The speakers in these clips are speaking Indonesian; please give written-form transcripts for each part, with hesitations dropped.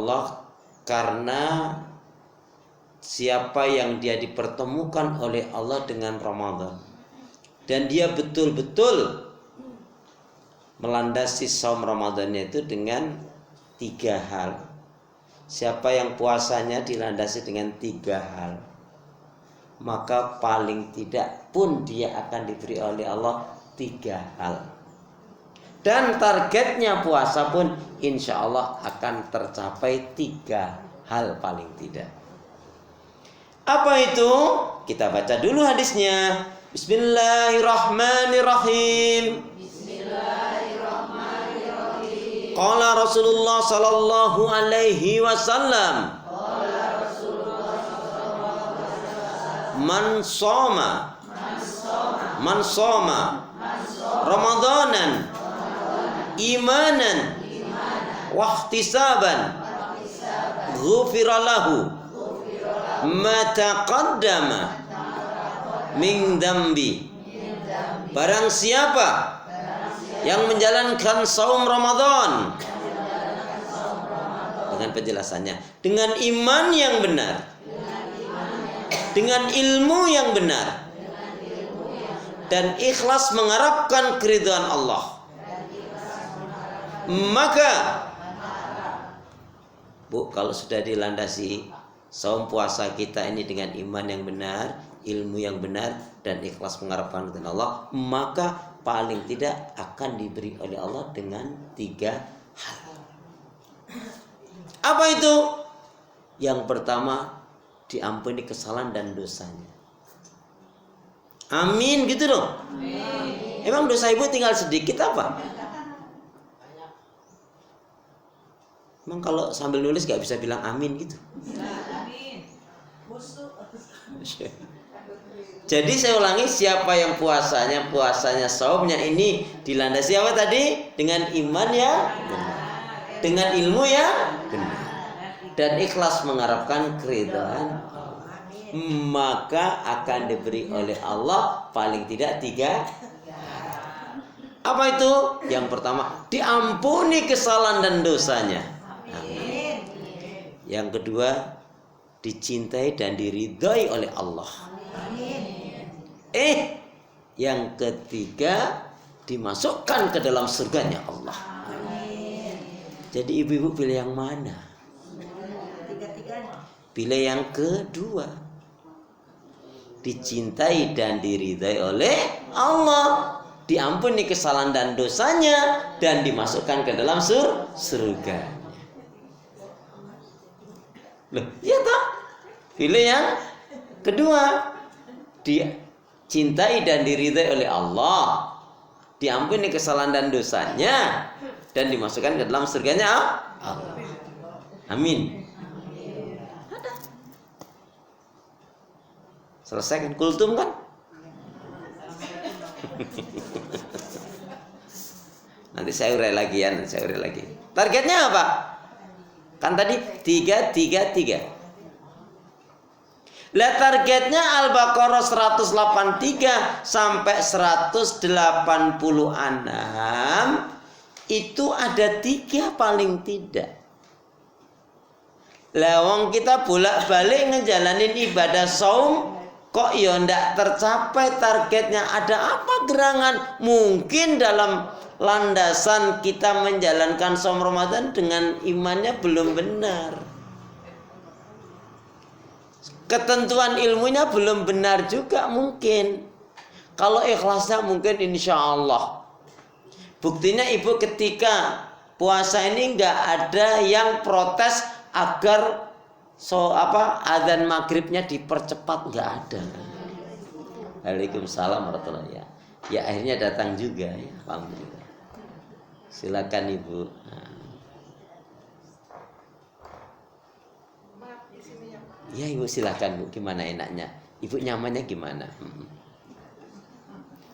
Allah karena siapa yang dia dipertemukan oleh Allah dengan Ramadan dan dia betul-betul melandasi saum Ramadannya itu dengan 3 hal. Siapa yang puasanya dilandasi dengan 3 hal, maka paling tidak pun dia akan diberi oleh Allah 3 hal. Dan targetnya puasa pun insya Allah akan tercapai 3 hal paling tidak. Apa itu? Kita baca dulu hadisnya. Bismillahirrahmanirrahim. Bismillahirrahmanirrahim. Qala Rasulullah sallallahu alaihi wasallam. Man shoma Ramadanan imanan wahtisaban ghufira lahu ma taqaddama min dambi. Barang siapa yang menjalankan saum Ramadan dengan penjelasannya, dengan iman yang benar, dengan ilmu yang benar, dan ikhlas mengharapkan keridhaan Allah, maka Bu, kalau sudah dilandasi saum puasa kita ini dengan iman yang benar, ilmu yang benar, dan ikhlas mengharapkan keridhaan Allah, maka paling tidak akan diberi oleh Allah dengan 3 hal. Apa itu? Yang pertama, diampuni kesalahan dan dosanya. Amin gitu dong. Amin. Emang dosa ibu tinggal sedikit apa? Emang kalau sambil nulis gak bisa bilang amin gitu? Amin. Jadi saya ulangi, siapa yang puasanya saumnya ini dilandasi apa tadi? Dengan iman yang benar, dengan ilmu yang benar, dan ikhlas mengharapkan keridhaan, maka akan diberi oleh Allah paling tidak 3. Apa itu? Yang pertama, diampuni kesalahan dan dosanya. Amin. Yang kedua, dicintai dan diridhai oleh Allah. Amin. Yang ketiga, dimasukkan ke dalam surganya Allah. Amin. Jadi ibu-ibu pilih yang mana? Pilih yang kedua. Dicintai dan diridhai oleh Allah, diampuni kesalahan dan dosanya, dan dimasukkan ke dalam surga. Loh, iya tak? Pilih yang kedua. Dicintai dan diridhai oleh Allah, diampuni kesalahan dan dosanya, dan dimasukkan ke dalam surganya Allah. Amin. Selesai kan? Kultum kan? Nanti saya urai lagi ya, Targetnya apa? Kan tadi 3. Lah targetnya Al-Baqarah 183 sampai 186 itu ada 3 paling tidak. Lah wong kita bolak-balik ngejalanin ibadah saum kok ya ndak tercapai targetnya. Ada apa gerangan? Mungkin dalam landasan kita menjalankan saum Ramadan dengan imannya belum benar. Ketentuan ilmunya belum benar juga mungkin. Kalau ikhlasnya mungkin insya Allah. Buktinya ibu ketika puasa ini nggak ada yang protes agar azan maghribnya dipercepat, nggak ada. Waalaikumsalam warahmatullahi wabarakatuh. Ya akhirnya datang juga ya, alhamdulillah. Silakan ibu. Ya ibu silakan bu, gimana enaknya? Ibu nyamannya gimana?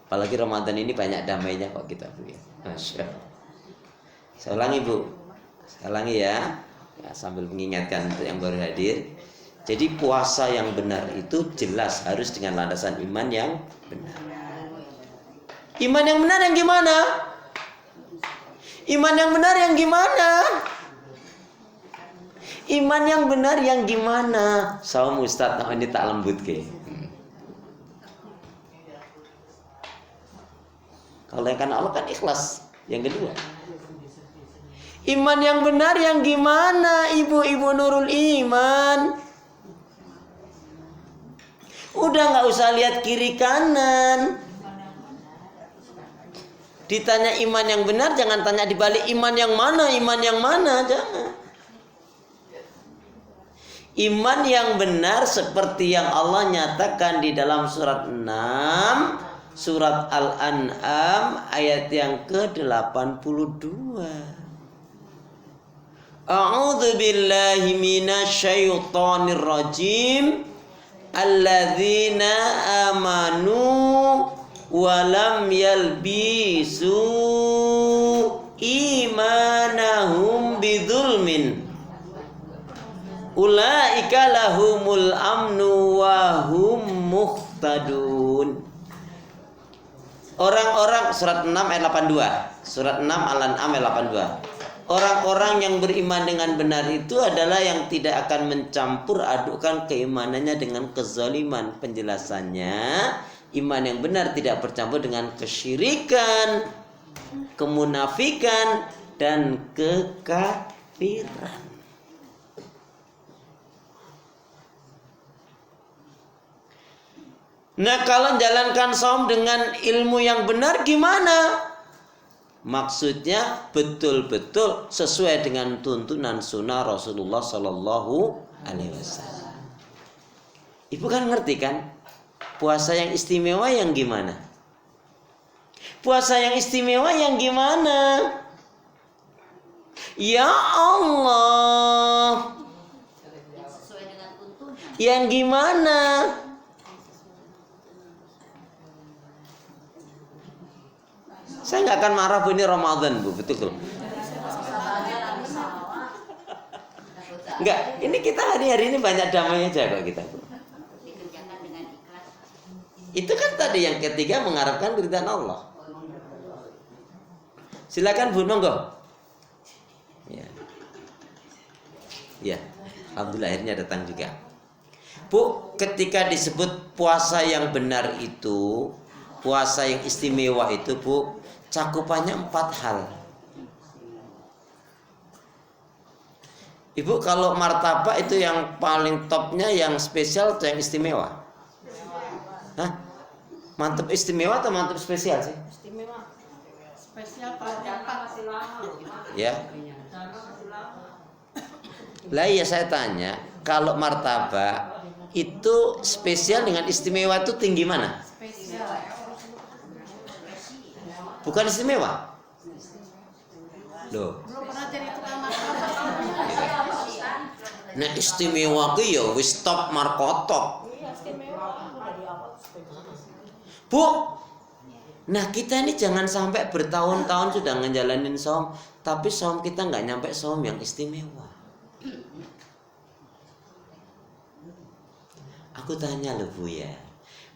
Apalagi Ramadan ini banyak damainya kok kita bu ya. Masya Allah. Saya ulangi bu, ya, sambil mengingatkan untuk yang baru hadir. Jadi puasa yang benar itu jelas harus dengan landasan iman yang benar. Iman yang benar yang gimana? Iman yang benar yang gimana? Saum Ustaz, nah ini tak lembut ke. Kalau yang karena Allah kan ikhlas. Yang kedua, iman yang benar yang gimana? Ibu-ibu Nurul Iman, udah nggak usah lihat kiri kanan. Ditanya iman yang benar, jangan tanya dibalik iman yang mana, jangan. Iman yang benar seperti yang Allah nyatakan di dalam surat 6, surat Al-An'am ayat yang ke-82. A'udzu billahi minasyaitonir rajim. Alladzina amanu walam yalbisu imanahum bidzulmin ulaika lahumul amnu wa hum muhtadun. Orang-orang surat 6 ayat 82. Surat 6 Al-An'am ayat 82. Orang-orang yang beriman dengan benar itu adalah yang tidak akan mencampur adukkan keimanannya dengan kezaliman. Penjelasannya, iman yang benar tidak bercampur dengan kesyirikan, kemunafikan, dan kekafiran. Nah, kalau jalankan saum dengan ilmu yang benar gimana? Maksudnya betul-betul sesuai dengan tuntunan sunnah Rasulullah Sallallahu Alaihi Wasallam. Ibu kan ngerti kan? Puasa yang istimewa yang gimana? Puasa yang istimewa yang gimana? Ya Allah, yang gimana? Saya nggak akan marah Bu, ini Ramadan Bu, betul. Enggak, ini kita hari-hari ini banyak damai aja kok kita Bu. Itu kan tadi yang ketiga mengharapkan keridhaan Allah. Silakan Bu, monggo. Ya. Ya, alhamdulillah akhirnya datang juga. Bu, ketika disebut puasa yang benar itu, puasa yang istimewa itu Bu, cakupannya 4 hal. Ibu, kalau martabak itu yang paling topnya yang spesial atau yang istimewa? Hah? Mantep istimewa atau mantep spesial sih? Istimewa. Spesial masih lama. Ya. Lah iya saya tanya, kalau martabak itu spesial dengan istimewa itu tinggi mana? Spesial. Bukan istimewa. Loh. Belum pernah jadi tukang martabak. Nah istimewa ku ya wis top markotok. Iya, istimewa. Bu, nah kita ini jangan sampai bertahun-tahun sudah ngejalanin saum, tapi saum kita nggak nyampe saum yang istimewa. Aku tanya loh Bu ya,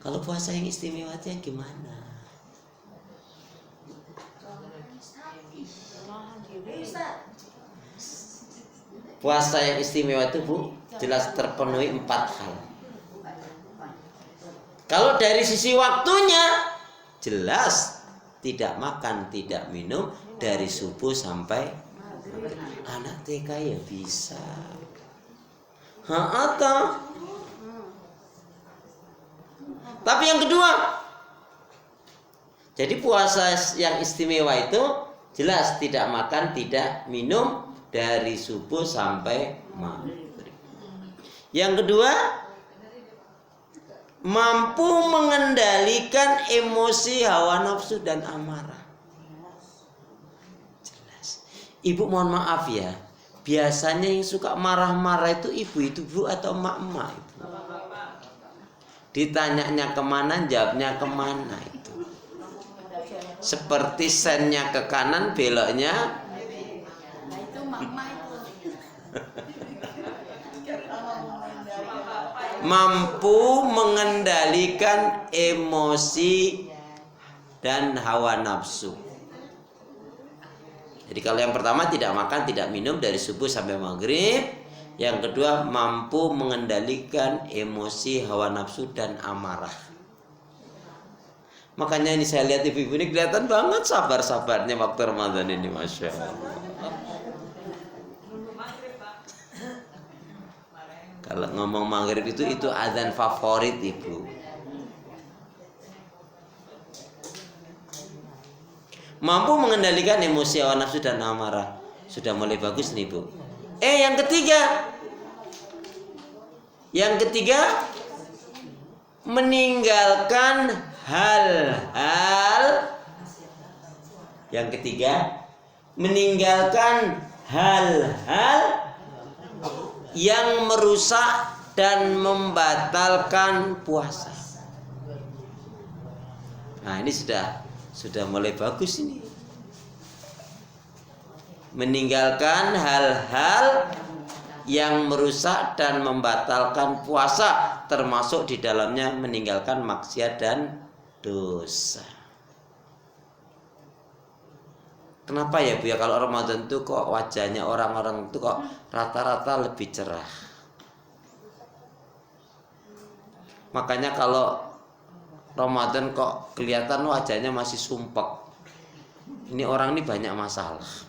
kalau puasa yang istimewa itu yang gimana? Puasa yang istimewa itu Bu, jelas terpenuhi 4 hal. Kalau dari sisi waktunya, jelas tidak makan, tidak minum dari subuh sampai anak TK ya bisa. Atau tapi yang kedua, jadi puasa yang istimewa itu jelas tidak makan, tidak minum dari subuh sampai maghrib. Yang kedua, mampu mengendalikan emosi, hawa nafsu dan amarah. Jelas. Ibu mohon maaf ya, biasanya yang suka marah-marah itu ibu itu Bu atau emak-emak itu. Ditanyanya kemana, jawabnya kemana itu. Seperti sennya ke kanan, beloknya. Nah itu mama itu. Mampu mengendalikan emosi dan hawa nafsu. Jadi kalau yang pertama tidak makan, tidak minum dari subuh sampai maghrib. Yang kedua, mampu mengendalikan emosi, hawa nafsu dan amarah. Makanya ini saya lihat ibu-ibu ini kelihatan banget sabar-sabarnya waktu Ramadan ini, Masya Allah. Kalau ngomong maghrib itu azan favorit ibu. Mampu mengendalikan emosi, hawa nafsu dan amarah. Sudah mulai bagus nih bu. Yang ketiga, meninggalkan hal-hal. Yang ketiga, meninggalkan hal-hal yang merusak dan membatalkan puasa. Nah, ini sudah mulai bagus ini. Meninggalkan hal-hal yang merusak dan membatalkan puasa, termasuk di dalamnya meninggalkan maksiat dan dosa. Kenapa ya Bu ya, kalau Ramadan itu kok wajahnya orang-orang itu kok rata-rata lebih cerah? Makanya kalau Ramadan kok kelihatan wajahnya masih sumpek. Ini orang ini banyak masalah.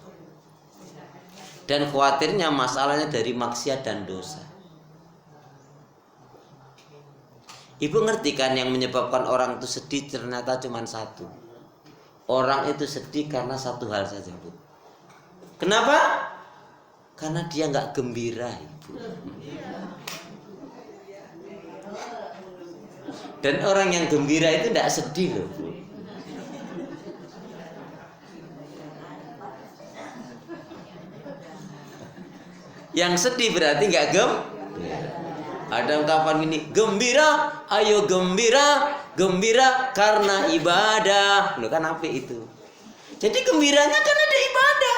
Dan khawatirnya masalahnya dari maksiat dan dosa. Ibu ngerti kan yang menyebabkan orang itu sedih ternyata cuma satu. Orang itu sedih karena satu hal saja Bu. Kenapa? Karena dia nggak gembira Ibu. Dan orang yang gembira itu tidak sedih loh Bu. Yang sedih berarti nggak Ada ungkapan gini, gembira, ayo gembira, gembira karena ibadah. Loh kan apa itu? Jadi gembiranya kan ada ibadah.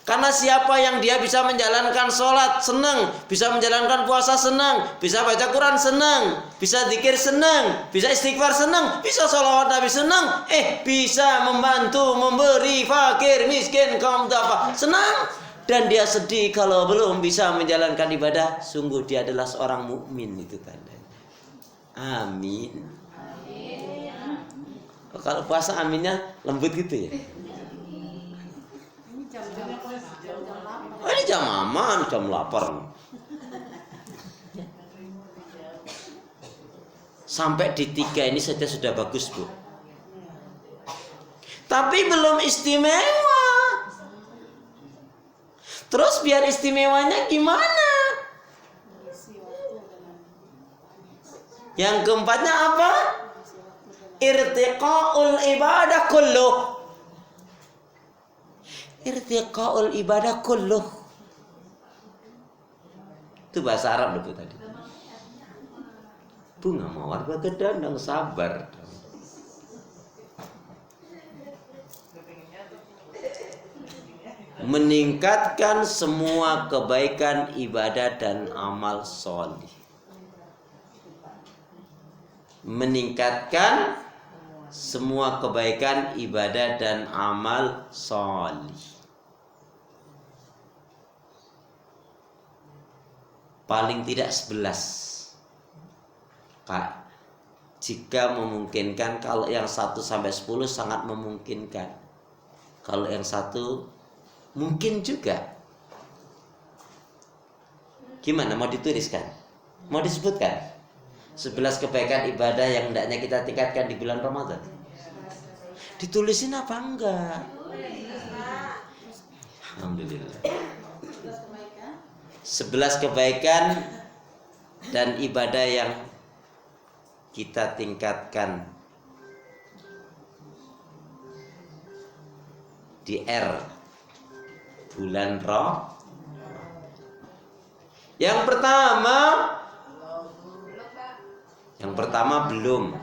Karena siapa yang dia bisa menjalankan sholat senang, bisa menjalankan puasa senang, bisa baca Quran senang, bisa zikir senang, bisa istighfar senang, bisa sholawat Nabi senang, bisa membantu, memberi, fakir, miskin, kaum duafa senang. Dan dia sedih kalau belum bisa menjalankan ibadah. Sungguh dia adalah seorang mukmin itu tandanya. Amin. Kalau puasa aminnya lembut gitu ya. Ini jam aman, jam lapar. Sampai di 3 ini saja sudah bagus Bu. Tapi belum istimewa. Terus biar istimewanya gimana? Yang keempatnya apa? Irtiqaul ibadah kulluh. Irtiqaul ibadah kulluh. Itu bahasa Arab loh Bu tadi. Bu nggak mau warga gedang, sabar. Meningkatkan semua kebaikan ibadah dan amal solih. Meningkatkan semua kebaikan ibadah dan amal solih. Paling tidak 11. Kak, jika memungkinkan, kalau yang 1 sampai 10 sangat memungkinkan. Kalau yang 1 mungkin juga. Gimana, mau dituliskan? Mau disebutkan? 11 kebaikan ibadah yang hendaknya kita tingkatkan di bulan Ramadan. Ditulisin apa enggak? Alhamdulillah. 11 kebaikan dan ibadah yang kita tingkatkan di R bulan Ramadan. Yang pertama belum.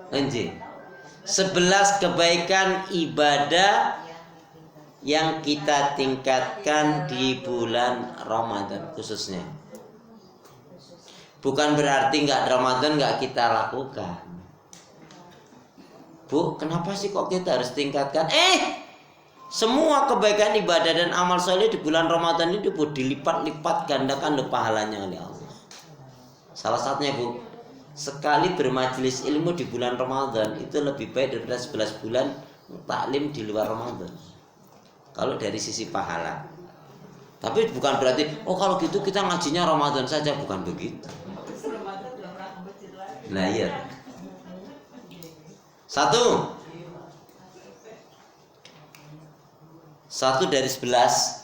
Anjing. 11 kebaikan ibadah yang kita tingkatkan di bulan Ramadan khususnya. Bukan berarti nggak Ramadan nggak kita lakukan. Bu, kenapa sih kok kita harus tingkatkan? Semua kebaikan ibadah dan amal soleh di bulan Ramadan ini dilipat-lipat gandakan pahalanya oleh Allah. Salah satunya Bu, sekali bermajelis ilmu di bulan Ramadan itu lebih baik daripada 11 bulan taklim di luar Ramadan. Kalau dari sisi pahala. Tapi bukan berarti kalau gitu kita ngajinya Ramadan saja, bukan begitu. Nah iya. Satu dari 11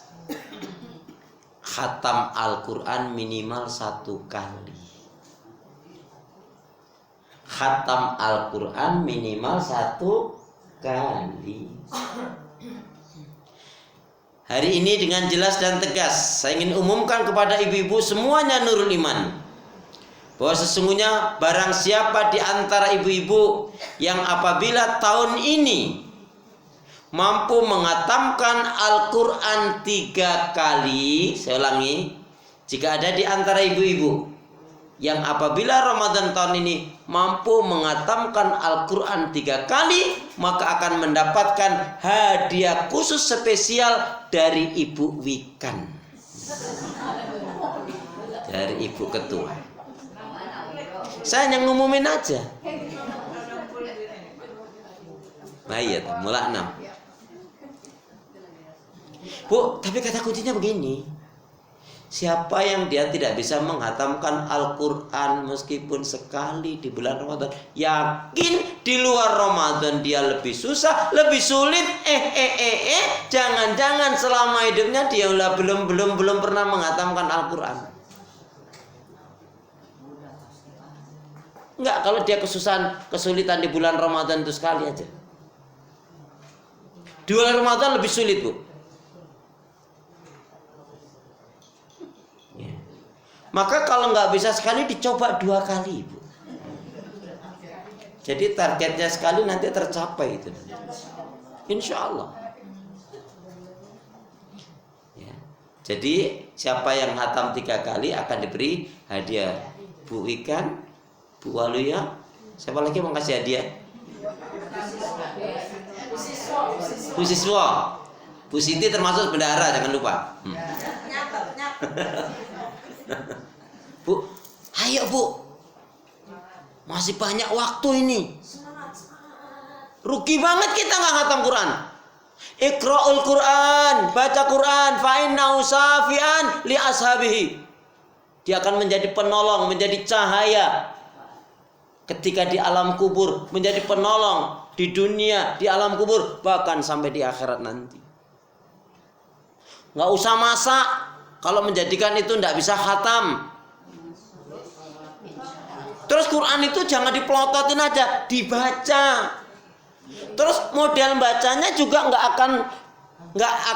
khatam Al-Quran minimal 1 kali. Khatam Al-Quran minimal 1 kali. Hari ini dengan jelas dan tegas saya ingin umumkan kepada ibu-ibu semuanya nurul iman, bahwa sesungguhnya barang siapa di antara ibu-ibu yang apabila tahun ini mampu menghatamkan Al-Quran 3 kali, saya ulangi, jika ada di antara ibu-ibu yang apabila Ramadan tahun ini mampu menghatamkan Al-Quran 3 kali, maka akan mendapatkan hadiah khusus spesial dari Ibu Wikan, dari Ibu Ketua. Saya hanya ngumumin aja. Nah iya, mulai 6. Bu, tapi kata kuncinya begini. Siapa yang dia tidak bisa menghatamkan Al-Quran meskipun sekali di bulan Ramadan, yakin di luar Ramadan dia lebih susah, lebih sulit. Jangan-jangan selama hidupnya dia belum pernah menghatamkan Al-Quran. Enggak, kalau dia kesulitan di bulan Ramadan itu sekali aja. Di bulan Ramadan lebih sulit, Bu. Maka kalau nggak bisa sekali dicoba 2 kali, Bu. Jadi targetnya sekali nanti tercapai itu. Insya Allah. Ya. Jadi siapa yang hatam 3 kali akan diberi hadiah. Bu Wikan, Bu Waluya, siapa lagi mau kasih hadiah? Bu Siswa. Bu Siti termasuk bendahara, jangan lupa. Bu, ayo Bu, masih banyak waktu ini. Rugi banget kita nggak khatam Quran. Iqra'ul Quran, baca Quran, fa'innahu safi'an li ashabihi. Dia akan menjadi penolong, menjadi cahaya ketika di alam kubur, menjadi penolong di dunia, di alam kubur, bahkan sampai di akhirat nanti. Nggak usah masak kalau menjadikan itu nggak bisa khatam. Terus Quran itu jangan dipelototin aja, dibaca. Terus model bacanya juga nggak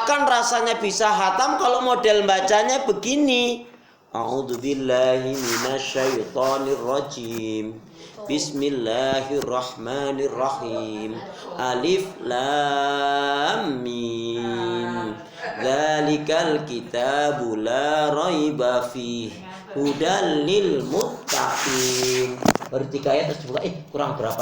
akan rasanya bisa khatam kalau model bacanya begini. A'udzubillahi minasyaitonirrajim. Bismillahirrahmanirrahim. Alif lam mim. Dzalikal kitabu la raiba fihi hudal lil muttaqin. Baru 3 ayat terus dibuka, kurang berapa